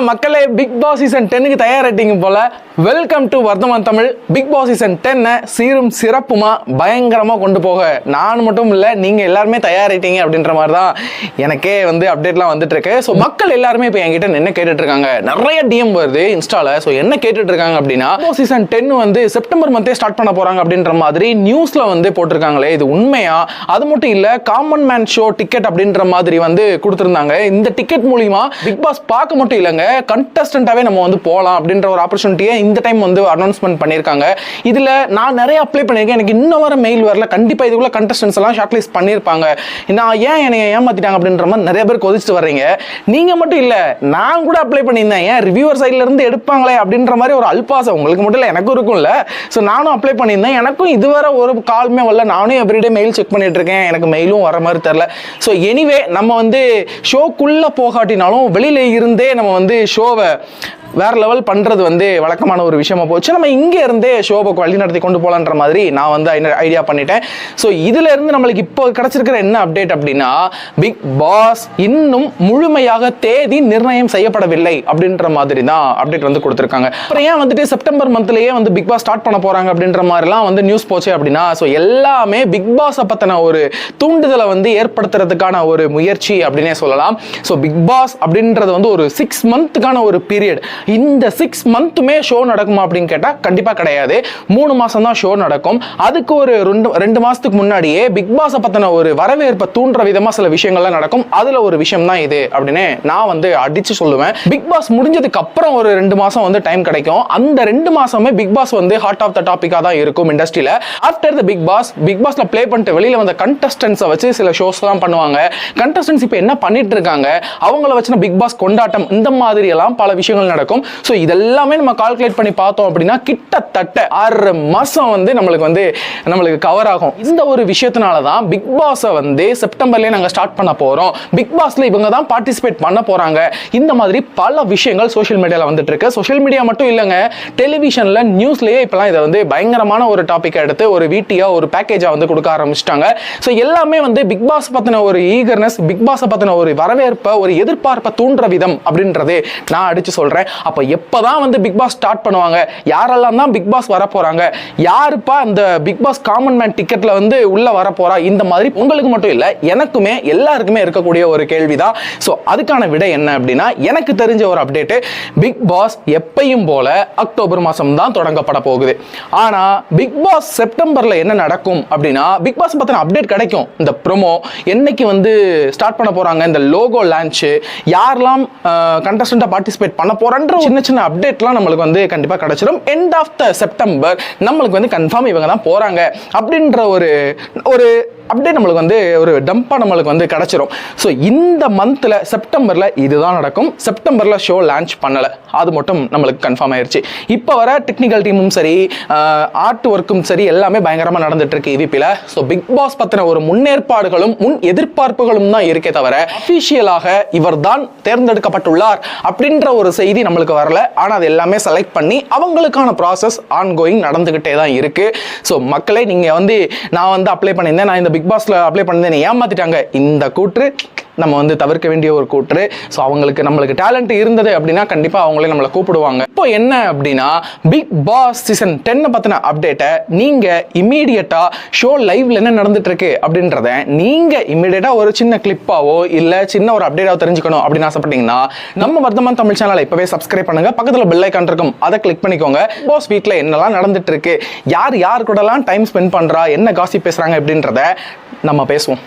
மக்களே, பிக் பாஸ் சீசன் 10க்கு தயாராயிட்டீங்க போல. Welcome to Varthaman Tamil. Bigg Boss season 10 சீரும் சிறப்புமா பயங்கரமா கொண்டு போக நான் மட்டும் இல்ல, நீங்க எல்லாருமே தயாராயிட்டீங்க அப்படின்ற மாதிரி தான் எனக்கே அப்டேட்லாம் வந்துட்டு இருக்கு. ஸோ மக்கள் எல்லாருமே இப்போ என்கிட்ட என்ன கேட்டுட்டு இருக்காங்க, நிறைய டிஎம் வருது இன்ஸ்டால. ஸோ என்ன கேட்டுட்டு இருக்காங்க அப்படின்னா, சீசன் 10 செப்டம்பர் மந்தே ஸ்டார்ட் பண்ண போறாங்க அப்படின்ற மாதிரி நியூஸ்ல போட்டிருக்காங்களே, இது உண்மையா? அது மட்டும் இல்ல, காமன் மேன் ஷோ டிக்கெட் அப்படின்ற மாதிரி கொடுத்திருந்தாங்க. இந்த டிக்கெட் மூலியமா பிக் பாஸ் பார்க்க மட்டும் இல்லங்க, கண்டஸ்டன்டாவே நம்ம போலாம் அப்படின்ற ஒரு ஆப்பர்ச்சுனிட்டியை இந்த டைம் அனௌன்ஸ்மெண்ட் பண்ணிருக்காங்க. இதுல நான் நிறைய அப்ளை பண்ணிருக்கேன், எனக்கு இன்னும் வர மெயில் வரல. கண்டிப்பா இதுக்குள்ள கண்டஸ்டன்ஸ் எல்லாம் ஷார்ட் லிஸ்ட் பண்ணிருப்பாங்க. நான் ஏன் என்னை ஏமாத்திட்டாங்க அப்படின்ற மாதிரி நிறைய பேர் கொதிச்சுட்டு வர்றீங்க. நீங்க மட்டும் இல்ல, நான் கூட அப்ளை பண்ணியிருந்தேன். ஏன் ரிவ்யூவர் சைட்ல இருந்து எடுப்பாங்களே அப்படின்ற மாதிரி ஒரு அல்பாசம் உங்களுக்கு மட்டும் இல்ல, எனக்கும் இருக்கும்ல. ஸோ நானும் அப்ளை பண்ணியிருந்தேன், எனக்கும் இதுவரை ஒரு கால்மே வரல. நானும் எவ்ரிடே மெயில் செக் பண்ணிட்டு இருக்கேன், எனக்கு மெயிலும் வர மாதிரி தெரியல. ஸோ எனிவே, நம்ம ஷோக்குள்ள போகாட்டினாலும் வெளியில இருந்தே நம்ம ஷோவை வேற லெவல் பண்றது வழக்கமான ஒரு விஷயமா போச்சு. நம்ம இங்க இருந்தே ஷோவை வழி நடத்தி கொண்டு போலான்ற மாதிரி நான் ஐடியா பண்ணிட்டேன். ஸோ இதுல இருந்து நம்மளுக்கு இப்போ கிடைச்சிருக்கிற என்ன அப்டேட் அப்படின்னா, பிக் பாஸ் இன்னும் முழுமையாக தேதி நிர்ணயம் செய்யப்படவில்லை அப்படின்ற மாதிரி தான் அப்டேட் கொடுத்திருக்காங்க. அப்புறம் ஏன் செப்டம்பர் மந்த்லயே பிக் பாஸ் ஸ்டார்ட் பண்ண போறாங்க அப்படின்ற மாதிரிலாம் நியூஸ் போச்சு அப்படின்னா, ஸோ எல்லாமே பிக் பாஸ் பத்தின ஒரு தூண்டுதலை ஏற்படுத்துறதுக்கான ஒரு முயற்சி அப்படின்னே சொல்லலாம். ஸோ பிக் பாஸ் அப்படின்றது ஒரு 6 மந்த்துக்கான ஒரு பீரியட். இந்த 6 மந்த்துமே ஷோ நடக்குமா அப்படின்னு கேட்டா கண்டிப்பா கிடையாது. 3 மாசம் தான் ஷோ நடக்கும். அதுக்கு ஒரு 2 மாசத்துக்கு முன்னாடியே பிக் பாஸ் பத்தின ஒரு வரவேற்பை தூண்டுற விதமா சில விஷயங்கள்லாம் நடக்கும். அதுல ஒரு விஷயம் தான் இது அப்படின்னு நான் அடிச்சு சொல்லுவேன். பிக் பாஸ் முடிஞ்சதுக்கு அப்புறம் ஒரு 2 மாசம் டைம் கிடைக்கும். அந்த 2 மாசமே Bigg Boss heart of the டாபிக்கா தான் இருக்கும் இண்டஸ்ட்ரியில. ஆஃப்டர் த பிக் பாஸ்ல ப்ளே பண்ணிட்டு வெளியில வந்த கண்டஸ்டன்ஸை வச்சு சில ஷோஸ் எல்லாம் பண்ணுவாங்க. கண்டஸ்டன்ஸ் இப்போ என்ன பண்ணிட்டு இருக்காங்க, அவங்கள வச்சு பிக் பாஸ் கொண்டாட்டம், இந்த மாதிரி எல்லாம் பல விஷயங்கள் நடக்கும். சோ இதெல்லாமே நம்ம கால்குலேட் பண்ணி பார்த்தோம் அப்படின்னா கிட்டத்தட்ட 6 மாசம் நம்மளுக்கு கவர் ஆகும். இந்த ஒரு விஷயத்தினால தான் பிக் பாஸ் செப்டம்பர்லயே நாங்க ஸ்டார்ட் பண்ண போறோம், பிக் பாஸ்ல இவங்க தான் பார்ட்டிசிபேட் பண்ண போறாங்க, இந்த மாதிரி பல விஷயங்கள் சோஷியல் மீடியால வந்துட்டு இருக்கு. சோஷியல் மீடியா மட்டும் இல்லங்க, டெலிவிஷன்ல நியூஸ்லயே இப்பலாம் இதை பயங்கரமான ஒரு டாபிக் எடுத்து ஒரு வீட்டியா ஒரு பேக்கேஜா கொடுக்க ஆரம்பிச்சிட்டாங்க. சோ எல்லாமே பிக் பாஸ் பத்தின ஒரு ஈகர்னஸ், பிக் பாஸ் பத்தின ஒரு வரவேற்பை, ஒரு எதிர்பார்ப்பை தூண்டுற விதம் அப்படின்றதே நான் அடிச்சு சொல்றேன். அப்ப எப்பதான் பிக் பாஸ் ஸ்டார்ட் பண்ணுவாங்க, யாரெல்லாம் தான் பிக் பாஸ் வர போறாங்க, யாருப்பா அந்த பிக் பாஸ் காமன் மேன் டிக்கெட்ல உள்ள வர போறா, இந்த மாதிரி உங்களுக்கு மட்டும் இல்ல எனக்குமே எல்லாருக்குமே இருக்கக்கூடிய ஒரு கேள்விதான். சோ அதுக்கான விடை என்ன அப்படின்னா, எனக்கு தெரிஞ்ச ஒரு அப்டேட், பிக் பாஸ் எப்பையும் போல அக்டோபர் மாசம் தான் தொடங்கப்பட போகுது. ஆனா பிக் பாஸ் செப்டம்பர்ல என்ன நடக்கும் அப்படின்னா, பிக் பாஸ் பத்தின அப்டேட் கிடைக்கும். இந்த ப்ரோமோ என்னைக்கு ஸ்டார்ட் பண்ண போறாங்க, இந்த லோகோ லான்ச், யாரெல்லாம் கண்டஸ்டன்ட்டா பார்ட்டிசிபேட் பண்ண போறான்ற சின்ன சின்ன அப்டேட்லாம் நம்மளுக்கு கண்டிப்பா கிடைச்சிடும். எண்ட் ஆஃப் த செப்டம்பர் நம்மளுக்கு கன்ஃபார்ம் இவங்க தான் போறாங்க அப்படின்ற ஒரு அப்டேட் நம்மளுக்கு ஒரு டம்பா நம்மளுக்கு கிடைச்சிரும். ஸோ இந்த மந்த்ல செப்டம்பர்ல இதுதான் நடக்கும். செப்டம்பர்ல ஷோ லான்ச் பண்ணல, அது மட்டும் நம்மளுக்கு கன்ஃபார்ம் ஆயிருச்சு. இப்போ வர டெக்னிக்கல் டீமும் சரி, ஆர்ட் ஒர்க்கும் சரி, எல்லாமே பயங்கரமா நடந்துட்டு இருக்கு இவிபில. ஸோ பிக் பாஸ் பத்தின ஒரு முன்னேற்பாடுகளும் முன் எதிர்பார்ப்புகளும் தான் இருக்கே தவிர அபிஷியலாக இவர் தான் தேர்ந்தெடுக்கப்பட்டுள்ளார் அப்படின்ற ஒரு செய்தி நம்மளுக்கு வரல. ஆனா அது எல்லாமே செலக்ட் பண்ணி அவங்களுக்கான ப்ராசஸ் ஆன்கோயிங் நடந்துகிட்டே தான் இருக்கு. ஸோ மக்களே, நீங்க நான் அப்ளை பண்ணியிருந்தேன், நான் இந்த பிக் பாஸ்ல அப்ளை பண்ணி ஏமாத்திட்டாங்க, இந்த கூற்று நம்ம தவிர்க்க வேண்டிய ஒரு கூற்று. ஸோ நம்மளுக்கு டேலண்ட் இருந்தது அப்படின்னா கண்டிப்பா அவங்களே நம்மளை கூப்பிடுவாங்க. இப்போ என்ன அப்படின்னா, பிக் பாஸ் சீசன் 10 பத்தின அப்டேட்டை நீங்க இமீடியட்டா ஷோ லைவ்ல என்ன நடந்துட்டு இருக்கு அப்படின்றத நீங்க இமீடியட்டா ஒரு சின்ன கிளிப்பாவோ இல்ல சின்ன ஒரு அப்டேட்டாவோ தெரிஞ்சுக்கணும் அப்படின்னு ஆசைப்பட்டீங்கன்னா, நம்ம வர்த்தமான் தமிழ் சேனலை இப்பவே சப்ஸ்கிரைப் பண்ணுங்க. பக்கத்துல பெல் ஐகான் இருக்கும், அதை கிளிக் பண்ணிக்கோங்க. பாஸ் வீட்ல என்னெல்லாம் நடந்துட்டு இருக்கு, யார் கூடலாம் டைம் ஸ்பெண்ட் பண்றா, என்ன காசிப் பேசுறாங்க அப்படின்றத நம்ம பேசுவோம்.